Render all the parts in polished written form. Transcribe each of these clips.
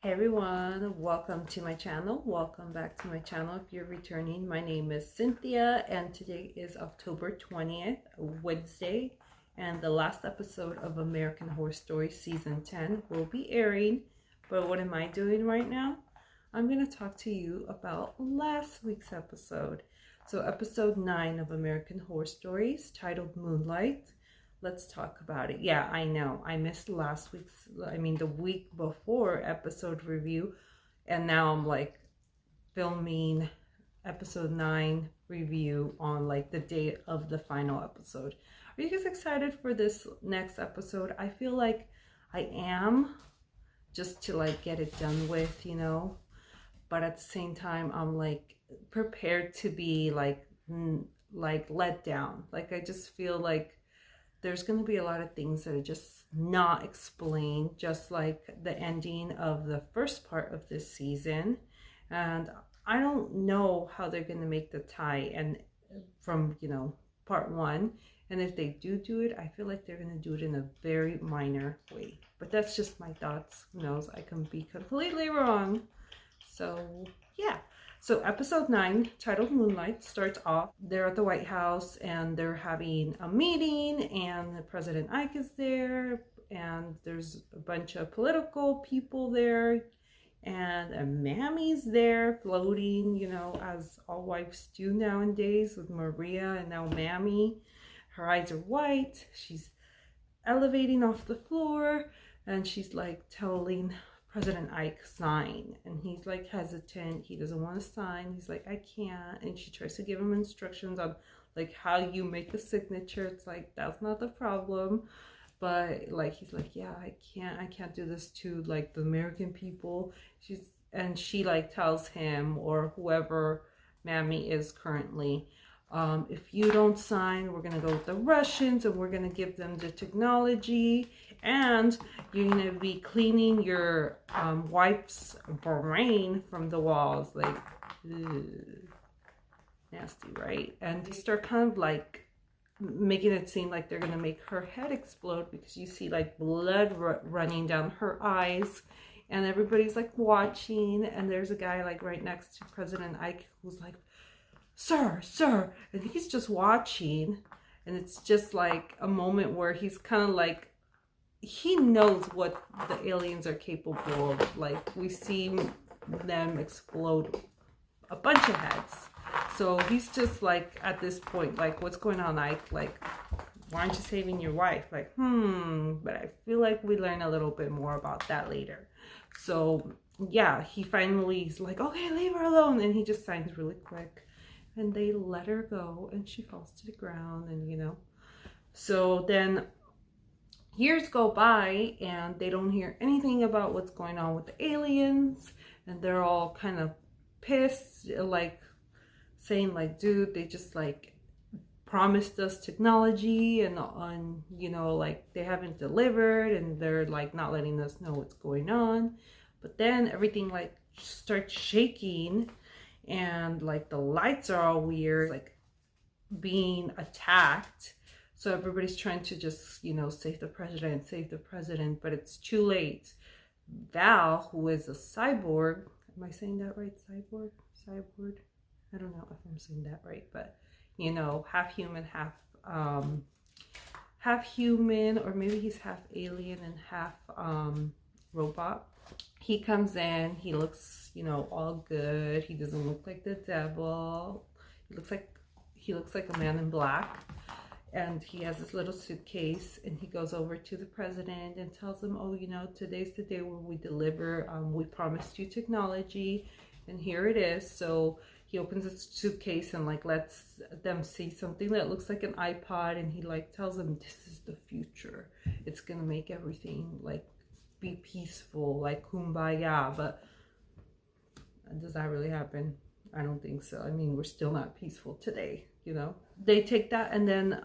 Hey everyone, welcome to my channel. Welcome back to my channel if you're returning. My name is Cynthia and today is October 20th, Wednesday, and the last episode of American Horror Story Season 10 will be airing. But what am I doing right now? I'm going to talk to you about last week's episode. So episode 9 of American Horror Stories, titled Moonlight. Let's talk about it. Yeah, I know. I missed the week before episode review. And now I'm like filming episode 9 review on like the day of the final episode. Are you guys excited for this next episode? I feel like I am, just to like get it done with, But at the same time, I'm like prepared to be like let down. Like I just feel like there's going to be a lot of things that are just not explained, just like the ending of the first part of this season. And I don't know how they're going to make the tie and from, part one. And if they do it, I feel like they're going to do it in a very minor way. But that's just my thoughts. Who knows? I can be completely wrong. So, yeah. So episode 9, titled Moonlight, starts off. They're at the White House and they're having a meeting and President Ike is there and there's a bunch of political people there and a Mammy's there floating, as all wives do nowadays with Maria and now Mammy. Her eyes are white. She's elevating off the floor and she's like telling President Ike sign, and he's like hesitant. He doesn't want to sign. He's like, I can't. And she tries to give him instructions on like how you make a signature. It's like, that's not the problem. But like, he's like, yeah, I can't do this to like the American people. She like tells him or whoever Mammy is currently, if you don't sign, we're going to go with the Russians and we're going to give them the technology and you're going to be cleaning your wife's brain from the walls. Like, ugh, nasty, right? And they start kind of like making it seem like they're going to make her head explode because you see like blood running down her eyes. And everybody's like watching. And there's a guy like right next to President Ike who's like, sir, and he's just watching, and it's just like a moment where he's kind of like, he knows what the aliens are capable of. Like, we see them explode a bunch of heads, so he's just like, at this point, like, what's going on, Ike? Like, why aren't you saving your wife? Like, but I feel like we learn a little bit more about that later. So yeah, he finally is like, okay, leave her alone, and he just signs really quick. And they let her go and she falls to the ground, and so then years go by and they don't hear anything about what's going on with the aliens, and they're all kind of pissed, like saying like, dude, they just like promised us technology and like they haven't delivered, and they're like not letting us know what's going on. But then everything like starts shaking and like the lights are all weird, like being attacked. So everybody's trying to just, save the president, but it's too late. Val, who is a cyborg, am I saying that right? Cyborg? I don't know if I'm saying that right, but half human, half human, or maybe he's half alien and half robot. He comes in, he looks, all good. He doesn't look like the devil. He looks like a man in black. And he has this little suitcase, and he goes over to the president and tells him, oh, today's the day when we deliver. We promised you technology, and here it is. So he opens his suitcase and like lets them see something that looks like an iPod, and he like tells them, this is the future. It's gonna make everything like be peaceful, like kumbaya. But does that really happen? I don't think so. I mean, we're still not peaceful today, They take that, and then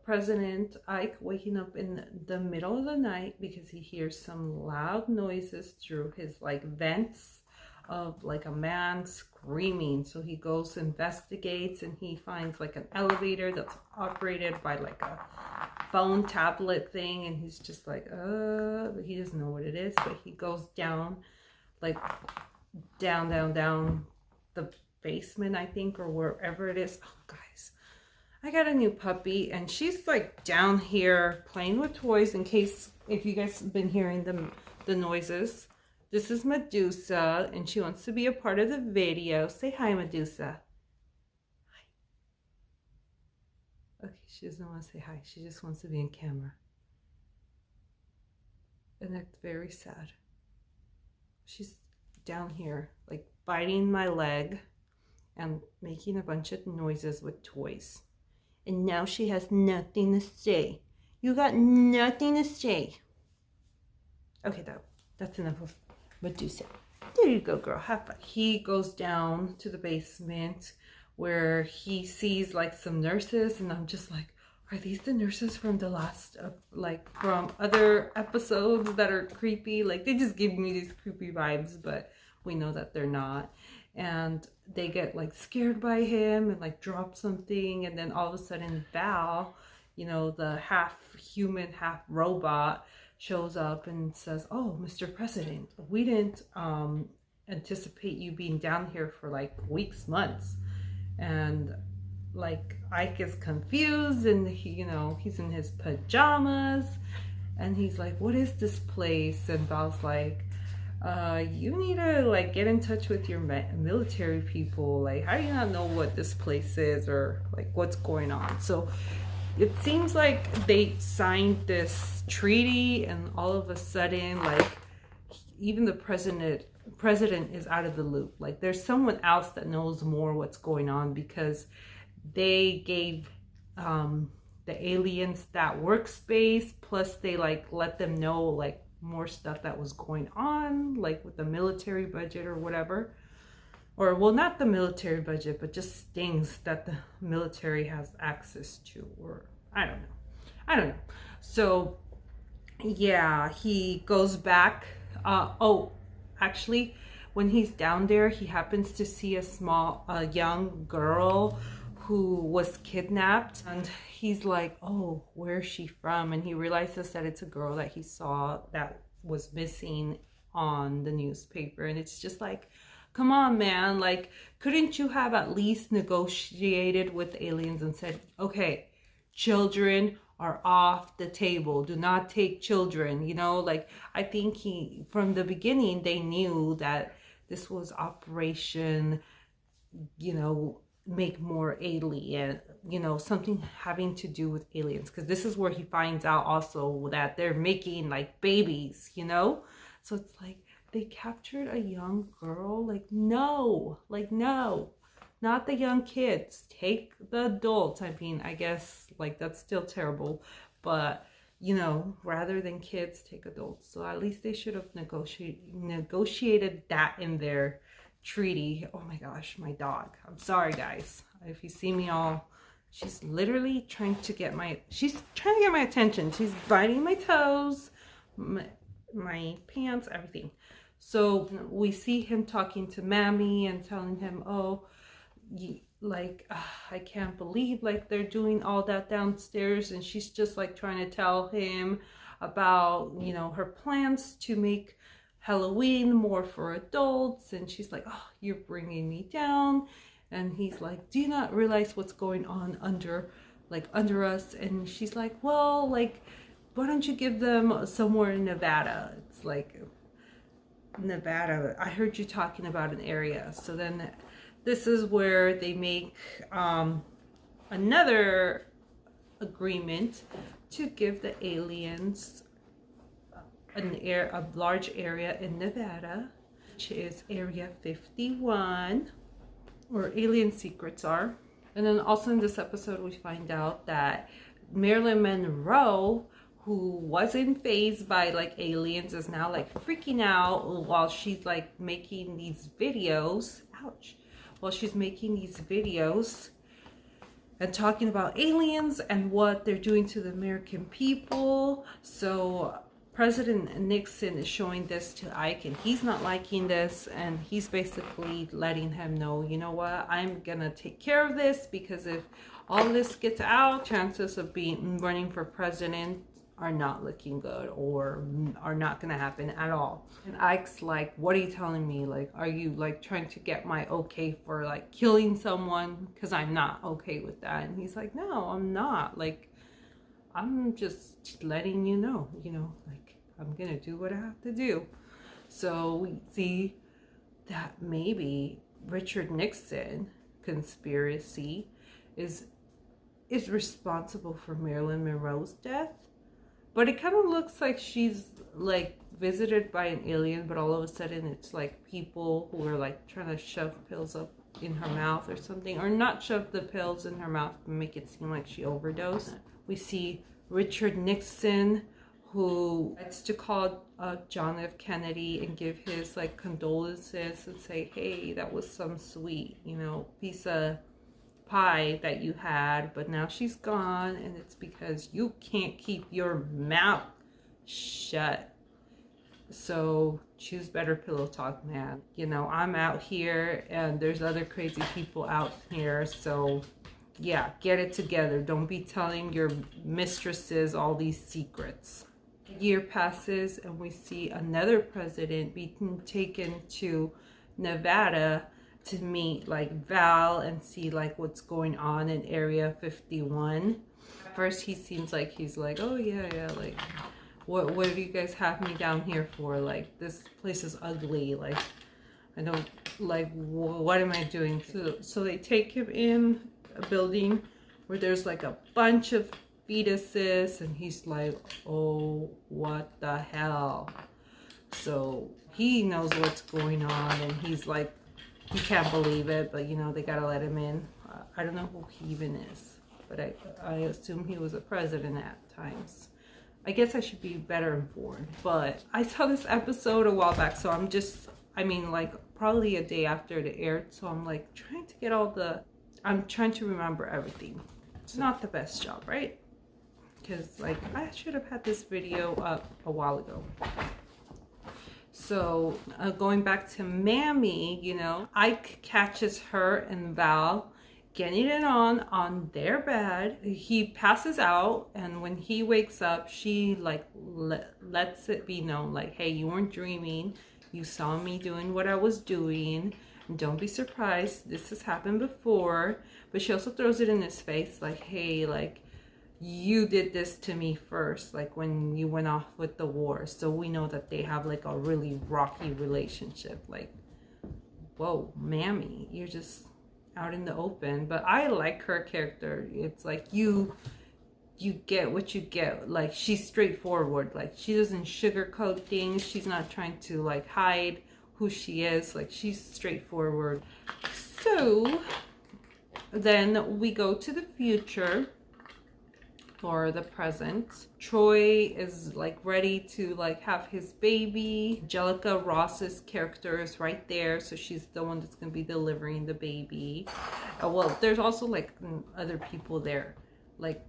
President Ike waking up in the middle of the night because he hears some loud noises through his like vents of like a man screaming. So he goes, investigates, and he finds like an elevator that's operated by like a phone tablet thing, and he's just like, he doesn't know what it is, but he goes down like down the basement, I think, or wherever it is. Oh, guys, I got a new puppy, and she's like down here playing with toys. In case if you guys have been hearing the noises, this is Medusa, and she wants to be a part of the video. Say hi, Medusa. Hi. Okay, she doesn't want to say hi. She just wants to be in camera, and that's very sad. She's down here like biting my leg and making a bunch of noises with toys. And now she has nothing to say. You got nothing to say. Okay, that's enough of Medusa. There you go, girl. Have fun. He goes down to the basement where he sees like some nurses, and I'm just like, are these the nurses from the last, like from other episodes that are creepy? Like they just give me these creepy vibes, but we know that they're not. And they get like scared by him and like drop something, and then all of a sudden Val, you know, the half human half robot, shows up and says, oh, Mr. President, we didn't anticipate you being down here for like weeks, months. And like Ike is confused, and he, you know, he's in his pajamas, and he's like, what is this place? And Val's like, you need to like get in touch with your military people. Like, how do you not know what this place is, or like what's going on? So it seems like they signed this treaty, and all of a sudden, like, even the president is out of the loop. Like there's someone else that knows more what's going on, because they gave the aliens that workspace, plus they like let them know like more stuff that was going on, like with the military budget or whatever. Or well, not the military budget, but just things that the military has access to, or I don't know. So yeah, he goes back. Oh, actually, when he's down there, he happens to see a young girl who was kidnapped, and he's like, oh, where's she from? And he realizes that it's a girl that he saw that was missing on the newspaper. And it's just like, come on, man, like, couldn't you have at least negotiated with aliens and said, okay, children are off the table, do not take children, you know? Like, I think from the beginning, they knew that this was Operation, you know, make more alien, you know, something having to do with aliens, because this is where he finds out also that they're making like babies, you know? So it's like, they captured a young girl. Like no, not the young kids, take the adults. I mean, I guess like that's still terrible, but you know, rather than kids, take adults. So at least they should have negotiated that in their treaty. Oh my gosh, my dog. I'm sorry, guys. If you see me all, she's literally trying to get my attention. She's biting my toes, my pants, everything. So we see him talking to Mammy and telling him, oh, I can't believe like they're doing all that downstairs. And she's just like trying to tell him about, you know, her plans to make Halloween more for adults. And she's like, oh, you're bringing me down. And he's like, do you not realize what's going on under us? And she's like, well, like, why don't you give them somewhere in Nevada? It's like, Nevada, I heard you talking about an area. So then this is where they make another agreement to give the aliens a large area in Nevada, which is Area 51, where alien secrets are. And then also in this episode, we find out that Marilyn Monroe, who wasn't fazed by like aliens, is now like freaking out while she's like making these videos. Ouch. While she's making these videos and talking about aliens and what they're doing to the American people. So President Nixon is showing this to Ike, and he's not liking this, and he's basically letting him know, you know what, I'm gonna take care of this, because if all this gets out, chances of running for president are not looking good or are not gonna happen at all. And Ike's like, what are you telling me? Like, are you like trying to get my okay for like killing someone? Because I'm not okay with that. And he's like, no, I'm not. Like, I'm just letting you know, like I'm gonna do what I have to do. So we see that maybe Richard Nixon conspiracy is responsible for Marilyn Monroe's death. But it kind of looks like she's like visited by an alien, but all of a sudden it's like people who are like trying to shove pills up in her mouth or something, or not shove the pills in her mouth but make it seem like she overdosed. We see Richard Nixon, who likes to call John F. Kennedy and give his like condolences and say, hey, that was some sweet, piece of pie that you had, but now she's gone, and it's because you can't keep your mouth shut. So choose better pillow talk, man. I'm out here and there's other crazy people out here, so yeah, get it together. Don't be telling your mistresses all these secrets. A year passes and we see another president being taken to Nevada to meet like Val and see like what's going on in Area 51. At first he seems like he's like, oh yeah, like what do you guys have me down here for? Like, this place is ugly, like I don't like, what am I doing? So they take him in a building where there's like a bunch of fetuses, and he's like, oh, what the hell? So he knows what's going on, and he's like, he can't believe it, but they gotta let him in. I don't know who he even is, but I assume he was a president at times. I guess I should be better informed, but I saw this episode a while back, so like probably a day after it aired, so I'm like trying to get I'm trying to remember everything. It's not the best job, right? Because like I should have had this video up a while ago. So going back to Mammy, Ike catches her and Val getting it on their bed. He passes out, and when he wakes up, she like lets it be known, like, hey, you weren't dreaming. You saw me doing what I was doing. Don't be surprised. This has happened before. But she also throws it in his face, like, hey, like, you did this to me first, like when you went off with the war. So we know that they have like a really rocky relationship. Like, whoa, Mammy, you're just out in the open. But I like her character. It's like you get what you get. Like, she's straightforward. Like, she doesn't sugarcoat things. She's not trying to like hide who she is. Like, she's straightforward. So then we go to the future. For the present, Troy is like ready to like have his baby. Angelica Ross's character is right there, so she's the one that's gonna be delivering the baby. Well, there's also like other people there, like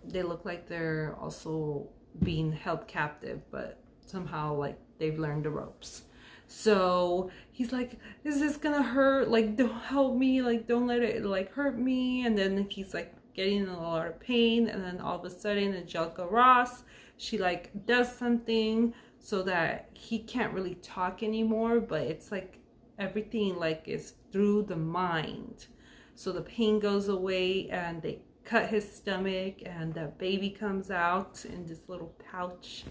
they look like they're also being held captive, but somehow like they've learned the ropes. So he's like, is this gonna hurt? Like, don't help me, like don't let it like hurt me. And then he's like getting in a lot of pain, and then all of a sudden Angelica Ross, she like does something so that he can't really talk anymore, but it's like everything like is through the mind. So the pain goes away, and they cut his stomach, and the baby comes out in this little pouch.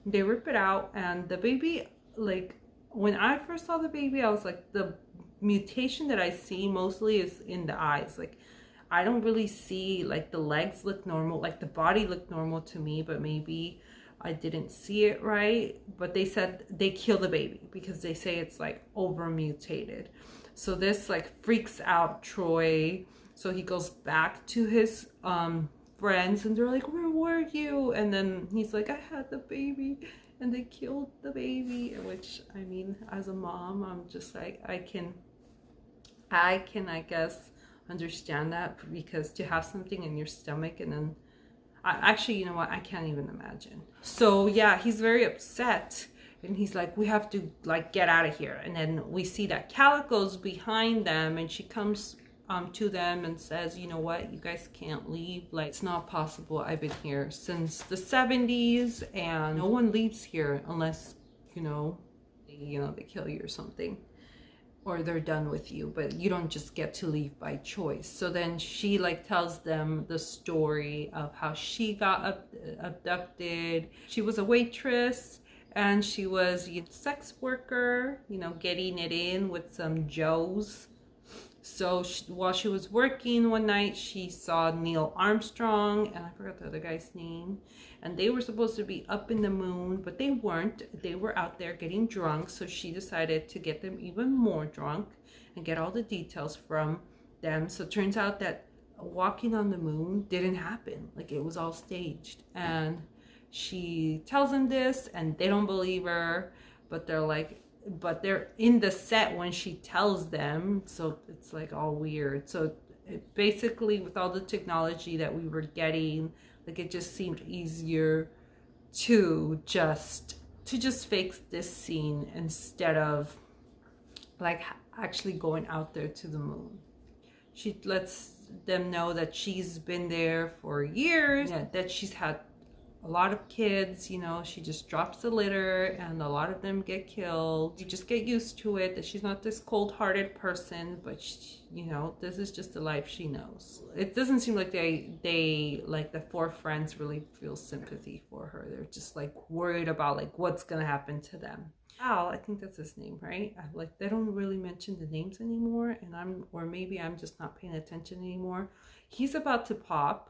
They rip it out, and the baby, like when I first saw the baby, I was like, the mutation that I see mostly is in the eyes. Like, I don't really see, like, the legs look normal, like the body looked normal to me, but maybe I didn't see it right. But they said they kill the baby because they say it's like over mutated. So this like freaks out Troy. So he goes back to his friends, and they're like, where were you? And then he's like, I had the baby and they killed the baby. Which, I mean, as a mom, I'm just like, I can I guess understand that, because to have something in your stomach and then actually, you know what, I can't even imagine. So yeah, he's very upset, and he's like, we have to like get out of here. And then we see that Calico's behind them, and she comes to them and says, you know what, you guys can't leave. Like, it's not possible. I've been here since the 70s and no one leaves here unless, they kill you or something, or they're done with you, but you don't just get to leave by choice. So then she like tells them the story of how she got abducted. She was a waitress and she was a sex worker, getting it in with some Joes. So while she was working one night, she saw Neil Armstrong and I forgot the other guy's name, and they were supposed to be up in the moon, but they weren't. They were out there getting drunk. So she decided to get them even more drunk and get all the details from them. So it turns out that walking on the moon didn't happen. Like, it was all staged. And she tells them this and they don't believe her, but they're in the set when she tells them, so it's like all weird. So basically, with all the technology that we were getting, like, it just seemed easier to just fake this scene instead of like actually going out there to the moon. She lets them know that she's been there for years, that she's had a lot of kids. She just drops the litter and a lot of them get killed. You just get used to it, that she's not this cold-hearted person, but this is just the life she knows. It doesn't seem like they like the four friends really feel sympathy for her. They're just like worried about like what's gonna happen to them. Al, I think that's his name, right? Like, they don't really mention the names anymore, and maybe I'm just not paying attention anymore. He's about to pop.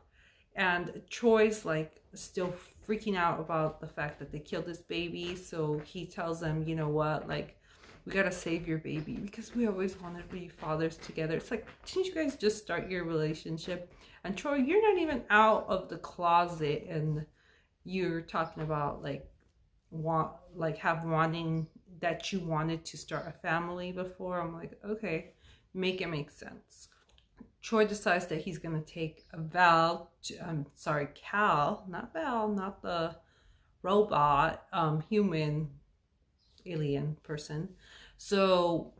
And Troy's like still freaking out about the fact that they killed this baby. So he tells them, you know what, like, we gotta save your baby because we always wanted to be fathers together. It's like, didn't you guys just start your relationship? And Troy, you're not even out of the closet and you're talking about like wanting that you wanted to start a family before. I'm like, okay, make it make sense. Troy decides that he's going to take Cal, not Val, not the robot, human alien person. So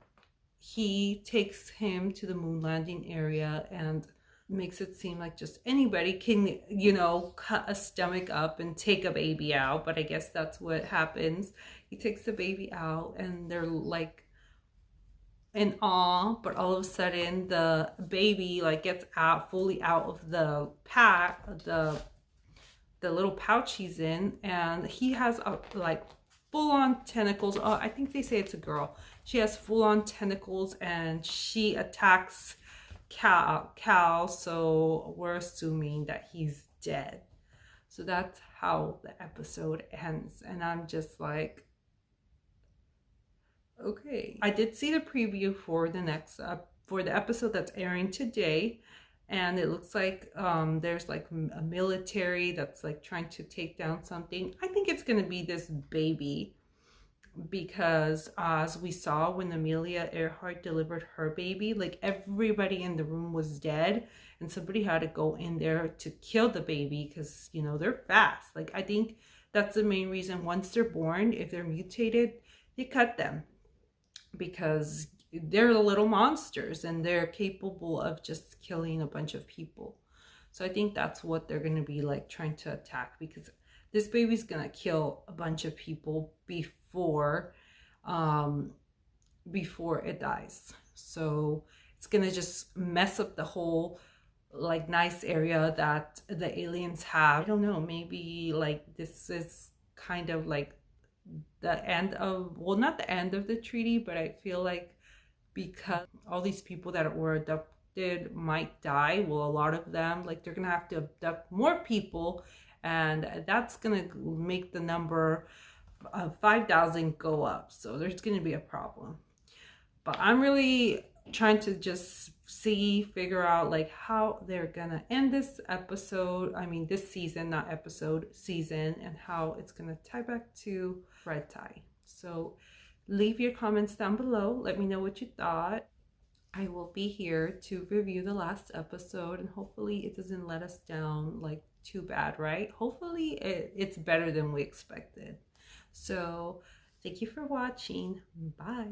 he takes him to the moon landing area and makes it seem like just anybody can, cut a stomach up and take a baby out. But I guess that's what happens. He takes the baby out and they're like in awe, but all of a sudden the baby like gets fully out of the pack, the little pouch he's in, and he has like full-on tentacles. Oh, I think they say it's a girl. She has full-on tentacles and she attacks Cal, so we're assuming that he's dead. So that's how the episode ends, and I'm just like, okay. I did see the preview for the next for the episode that's airing today, and it looks like there's like a military that's like trying to take down something. I think it's gonna be this baby, because as we saw when Amelia Earhart delivered her baby, like everybody in the room was dead and somebody had to go in there to kill the baby because they're fast. Like, I think that's the main reason. Once they're born, if they're mutated, they cut them, because they're little monsters and they're capable of just killing a bunch of people. So I think that's what they're going to be like trying to attack, because this baby's going to kill a bunch of people before it dies. So it's going to just mess up the whole like nice area that the aliens have. I don't know, maybe like this is kind of like the end of, well, not the end of the treaty, but I feel like because all these people that were abducted might die, well, a lot of them, like, they're gonna have to abduct more people, and that's gonna make the number of 5,000 go up. So there's gonna be a problem. But I'm really trying to just figure out like how they're gonna end this episode. I mean, this season, not episode, season, and how it's gonna tie back to Red Tie. So leave your comments down below. Let me know what you thought. I will be here to review the last episode, and hopefully it doesn't let us down like too bad, right? Hopefully it's better than we expected. So thank you for watching. Bye.